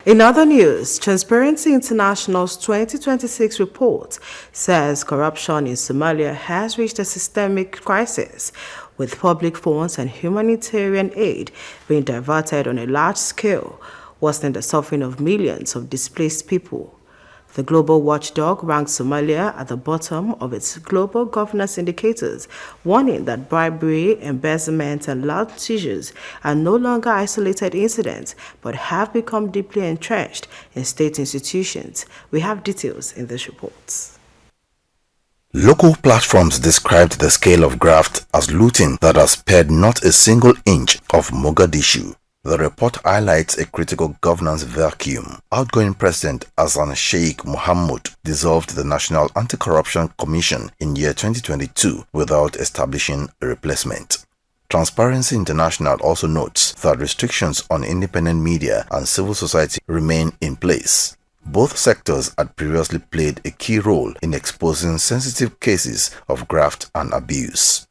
In other news, Transparency International's 2026 report says corruption in Somalia has reached a systemic crisis, with public funds and humanitarian aid being diverted on a large scale, worsening the suffering of millions of displaced people. The global watchdog ranks Somalia at the bottom of its global governance indicators, warning that bribery, embezzlement, and loud seizures are no longer isolated incidents but have become deeply entrenched in state institutions. We have details in this report. Local platforms described the scale of graft as looting that has spared not a single inch of Mogadishu. The report highlights a critical governance vacuum. Outgoing President Hassan Sheikh Mohamud dissolved the National Anti-Corruption Commission in year 2022 without establishing a replacement. Transparency International also notes that restrictions on independent media and civil society remain in place. Both sectors had previously played a key role in exposing sensitive cases of graft and abuse.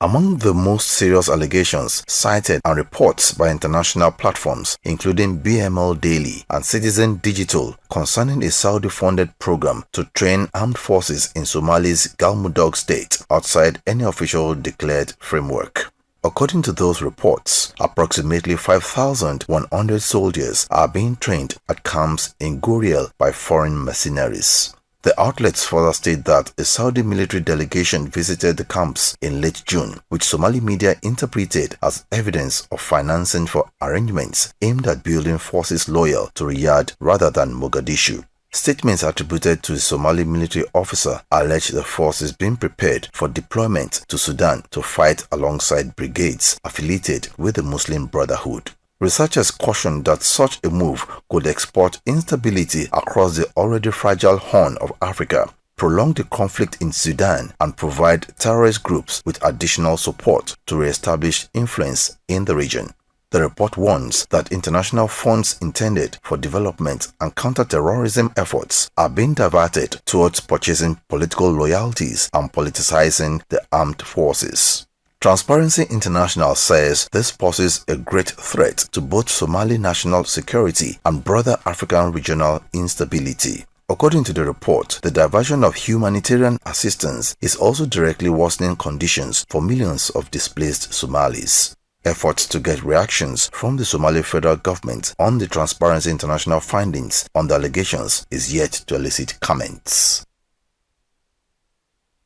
Among the most serious allegations cited and reports by international platforms, including BML Daily and Citizen Digital, concerning a Saudi-funded program to train armed forces in Somalia's Galmudug state outside any official declared framework. According to those reports, approximately 5,100 soldiers are being trained at camps in Guriel by foreign mercenaries. The outlets further state that a Saudi military delegation visited the camps in late June, which Somali media interpreted as evidence of financing for arrangements aimed at building forces loyal to Riyadh rather than Mogadishu. Statements attributed to a Somali military officer allege the force is being prepared for deployment to Sudan to fight alongside brigades affiliated with the Muslim Brotherhood. Researchers caution that such a move could export instability across the already fragile Horn of Africa, prolong the conflict in Sudan, and provide terrorist groups with additional support to re-establish influence in the region. The report warns that international funds intended for development and counter-terrorism efforts are being diverted towards purchasing political loyalties and politicizing the armed forces. Transparency International says this poses a great threat to both Somali national security and broader African regional instability. According to the report, the diversion of humanitarian assistance is also directly worsening conditions for millions of displaced Somalis. Efforts to get reactions from the Somali federal government on the Transparency International findings on the allegations is yet to elicit comments.